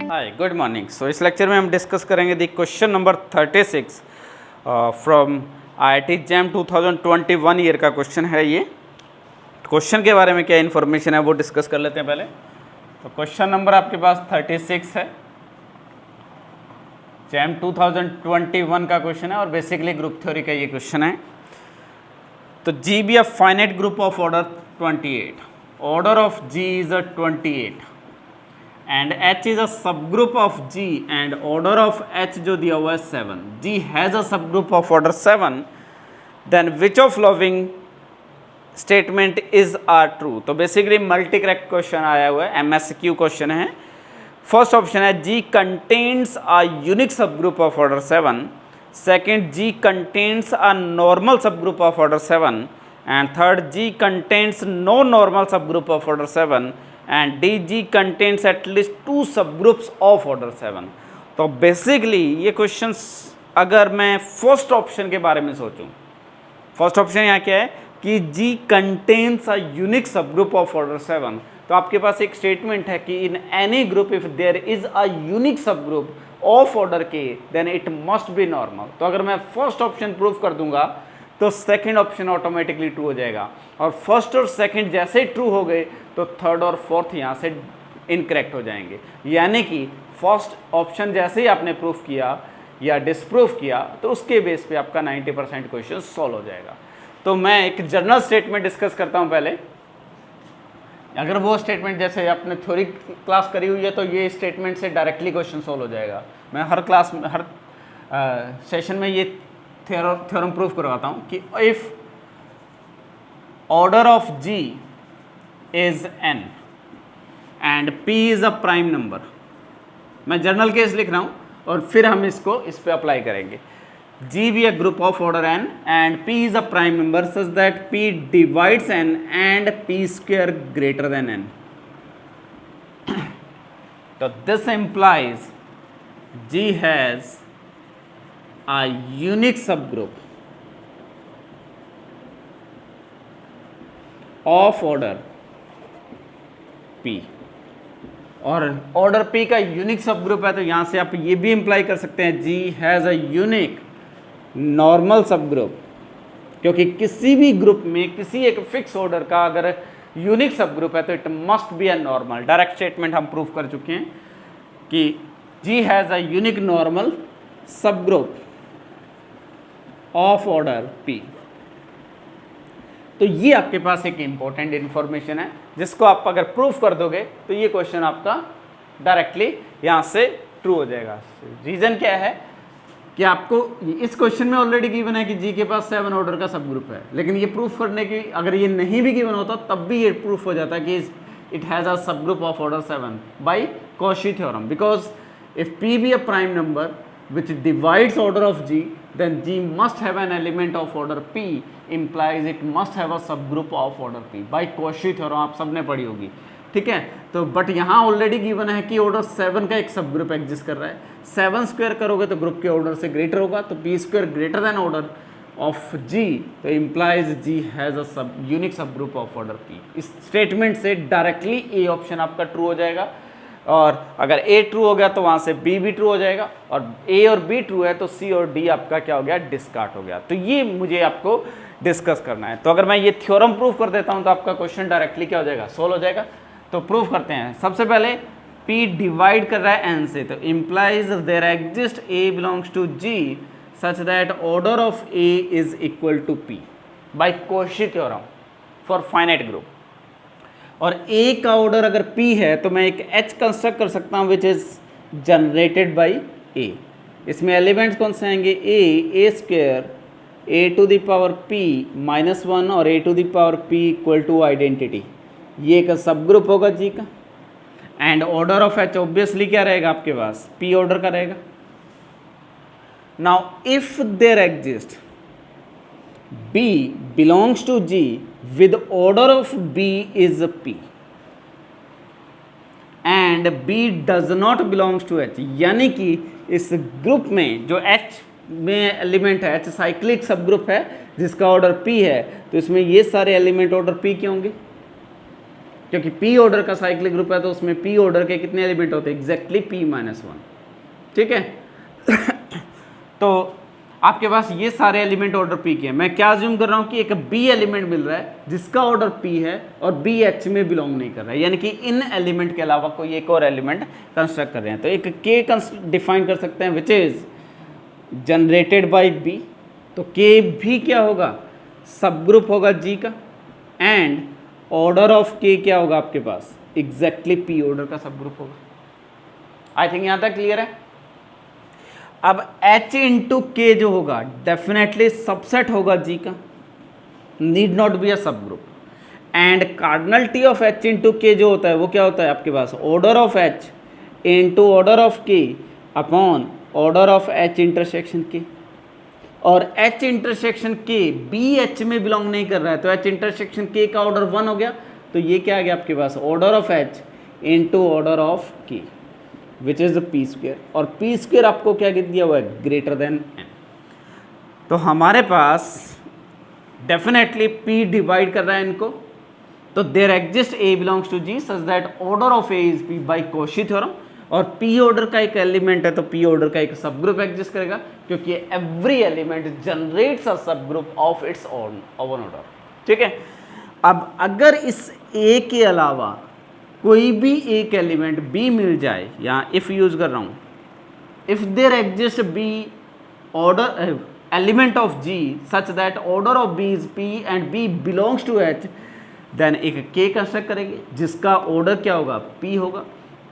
Hi good morning. सो इस lecture में हम डिस्कस करेंगे the question number 36 from IIT JAM 2021 year का क्वेश्चन है। ये क्वेश्चन के बारे में क्या इन्फॉर्मेशन है वो डिस्कस कर लेते हैं पहले। तो क्वेश्चन नंबर आपके पास 36 है, JAM 2021 का क्वेश्चन है और बेसिकली ग्रुप थ्योरी का ये क्वेश्चन है। तो G be a finite group of order 28, order of G is a 28 and H is a subgroup of G and order of H जो दिया हुआ है 7. G has a subgroup of order 7, then which of following statement is are true? तो basically multi correct question आया हुआ है, MSQ question है। First option है G contains a unique subgroup of order 7. Second, G contains a normal subgroup of order 7. And third, G contains no normal subgroup of order 7. And D, G contains at least two subgroups of order 7. तो basically ये question अगर मैं first option के बारे में सोचूं, first option यहाँ क्या है कि G contains a unique subgroup of order 7. तो आपके पास एक स्टेटमेंट है कि in any group if there is a unique subgroup of order k then it must be normal. तो अगर मैं फर्स्ट ऑप्शन प्रूव कर दूंगा तो सेकंड ऑप्शन ऑटोमेटिकली ट्रू हो जाएगा, और फर्स्ट और सेकंड जैसे ही ट्रू हो गए तो थर्ड और फोर्थ यहाँ से इनकरेक्ट हो जाएंगे। यानी कि फर्स्ट ऑप्शन जैसे ही आपने प्रूफ किया या डिसप्रूव किया तो उसके बेस पे आपका 90% क्वेश्चन सॉल्व हो जाएगा। तो मैं एक जनरल स्टेटमेंट डिस्कस करता हूँ पहले। अगर वो स्टेटमेंट जैसे आपने थ्योरी क्लास करी हुई है तो ये स्टेटमेंट से डायरेक्टली क्वेश्चन सॉल्व हो जाएगा। मैं हर क्लास में हर सेशन में ये थ्योरम प्रूफ करवाता हूँ कि if order of G is n and P is a prime number, मैं जनरल केस लिख रहा हूँ और फिर हम इसको इस पर अप्लाई करेंगे। G be a group of order n and P is a prime number such that P divides n and P square greater than n. So this implies G has a unique subgroup of order P. और order P का unique subgroup है तो यहाँ से आप ये भी imply कर सकते हैं G has a unique normal subgroup, क्योंकि किसी भी ग्रुप में किसी एक फिक्स ऑर्डर का अगर यूनिक सबग्रुप है तो it must be a normal. Direct statement हम प्रूफ कर चुके हैं कि G has a unique normal subgroup of order P। तो ये आपके पास एक इंपॉर्टेंट इन्फॉर्मेशन है जिसको आप अगर प्रूफ कर दोगे तो ये क्वेश्चन आपका डायरेक्टली यहाँ से ट्रू हो जाएगा। रीज़न क्या है कि आपको इस क्वेश्चन में ऑलरेडी गिवन है कि G के पास 7 ऑर्डर का सब ग्रुप है, लेकिन ये प्रूफ करने की अगर ये नहीं भी गिवन होता तब भी ये प्रूफ हो जाता कि इट हैज़ अ सब group of order 7 by Cauchy theorem, because if P be a prime number which divides order of G then G must have an element of order P, implies it must have a subgroup of order P by Cauchy theorem। आप सबने पढ़ी होगी, ठीक है। तो but यहाँ already given है कि ऑर्डर 7 का एक सब ग्रुप एग्जिस्ट कर रहा है। 7 स्क्वायर करोगे तो ग्रुप के ऑर्डर से ग्रेटर होगा, तो P square greater than order of G, तो इम्प्लाइज G हैज़ अ सब यूनिक सब ग्रुप ऑफ ऑर्डर P। इस स्टेटमेंट से डायरेक्टली ए ऑप्शन आपका ट्रू हो जाएगा, और अगर A ट्रू हो गया तो वहाँ से B भी ट्रू हो जाएगा, और A और B ट्रू है तो C और D आपका क्या हो गया, डिस्कार्ड हो गया। तो ये मुझे आपको डिस्कस करना है। तो अगर मैं ये थ्योरम प्रूफ कर देता हूँ तो आपका क्वेश्चन डायरेक्टली क्या हो जाएगा, सोल्व हो जाएगा। तो प्रूफ करते हैं। सबसे पहले P डिवाइड कर रहा है n से, तो implies there exist A belongs to G such that order of A is equal to P by Cauchy theorem for finite group. और A का ऑर्डर अगर P है तो मैं एक H कंस्ट्रक्ट कर सकता हूँ which is generated by A। इसमें एलिमेंट्स कौन से आएंगे, A square A to the power P minus 1 और A to the power P equal to identity, ये एक सब ग्रुप होगा G का। And order of H obviously क्या रहेगा आपके पास, P ऑर्डर का रहेगा। Now if there exist B belongs to G with order of B is P and B does not belongs to H, यानी कि इस ग्रुप में जो H में एलिमेंट है, H साइक्लिक सब ग्रुप है जिसका ऑर्डर P है, तो इसमें ये सारे एलिमेंट ऑर्डर P के होंगे। क्योंकि पी ऑर्डर का साइक्लिक ग्रुप है तो उसमें पी ऑर्डर के कितने एलिमेंट होते हैं, एग्जैक्टली p-1, ठीक है। तो आपके पास ये सारे एलिमेंट ऑर्डर पी के हैं। मैं क्या अज्यूम कर रहा हूँ कि एक बी एलिमेंट मिल रहा है जिसका ऑर्डर पी है और बी एच में बिलोंग नहीं कर रहा है, यानी कि इन एलिमेंट के अलावा कोई एक और एलिमेंट कंस्ट्रक्ट कर रहे हैं। तो एक के डिफाइन कर सकते हैं which is generated by B, तो के भी क्या होगा, सब ग्रुप होगा जी का, एंड ऑर्डर ऑफ के क्या होगा आपके पास, एग्जैक्टली पी ऑर्डर का सब ग्रुप होगा। आई थिंक यहां तक क्लियर है। अब H इंटू के जो होगा डेफिनेटली सबसेट होगा जी का, नीड नॉट बी अ सब group, and cardinality of H into k जो होता है वो क्या होता है आपके पास, order of H into order of k upon order of H intersection k, और H intersection k b H में बिलोंग नहीं कर रहा है तो H इंटरसेक्शन के का ऑर्डर 1 हो गया, तो ये क्या आ गया आपके पास, order of H into order of k which is p square, और पी स्क्वेयर आपको क्या दिया हुआ है, ग्रेटर देन एन। तो हमारे पास डेफिनेटली पी डिवाइड कर रहा है इनको, तो there exist A belongs to G such that order of A is P by Cauchy theorem, और पी ऑर्डर का एक एलिमेंट है तो पी ऑर्डर का एक सब ग्रुप एग्जिस्ट करेगा, क्योंकि एवरी एलिमेंट जनरेट्स अ सब group of its own order, ठीक है। अब अगर इस ए के अलावा कोई भी एक एलिमेंट बी मिल जाए, यहाँ इफ यूज कर रहा हूँ, if there exist B order element of G such that order of B is P and B belongs to H, then एक के कंस्ट्रक्ट करेंगे जिसका ऑर्डर क्या होगा, पी होगा,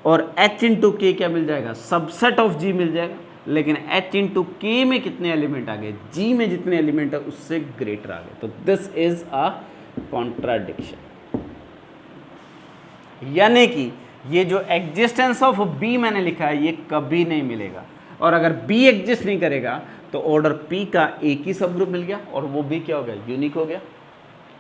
और एच इंटू के क्या मिल जाएगा, सबसेट ऑफ जी मिल जाएगा, लेकिन एच इंटू के में कितने एलिमेंट आ गए, जी में जितने एलिमेंट है उससे ग्रेटर आ गए, तो दिस इज अ कॉन्ट्राडिक्शन, यानी कि ये जो एग्जिस्टेंस ऑफ बी मैंने लिखा है ये कभी नहीं मिलेगा, और अगर बी एग्जिस्ट नहीं करेगा तो ऑर्डर पी का एक ही सब ग्रुप मिल गया और वो भी क्या हो गया, यूनिक हो गया।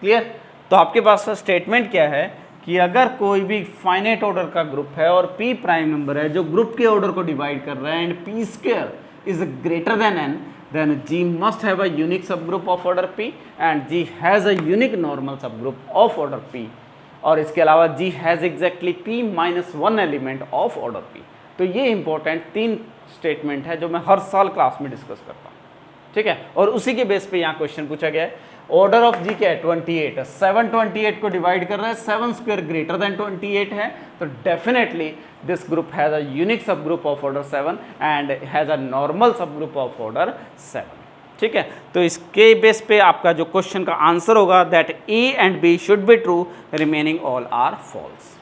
क्लियर। तो आपके पास स्टेटमेंट क्या है कि अगर कोई भी फाइनाइट ऑर्डर का ग्रुप है और पी प्राइम नंबर है जो ग्रुप के ऑर्डर को डिवाइड कर रहा है and P square is greater than N, then G must have a unique subgroup of order P and G has a unique normal subgroup of order P, और इसके अलावा G has exactly P minus 1 element of order P। तो ये important 3 statement है जो मैं हर साल class में डिस्कस करता हूँ, ठीक है। और उसी के बेस पे यहाँ क्वेश्चन पूछा गया है, ऑर्डर ऑफ जी क्या है, 28 है, 728 को डिवाइड कर रहा है, 7 स्क्वायर ग्रेटर देन 28 है, तो definitely this group has a unique सब group of order 7 and has a normal सब ग्रुप ऑफ ऑर्डर 7, ठीक है। तो इसके बेस पे आपका जो क्वेश्चन का आंसर होगा that A and B should be true, remaining all are false.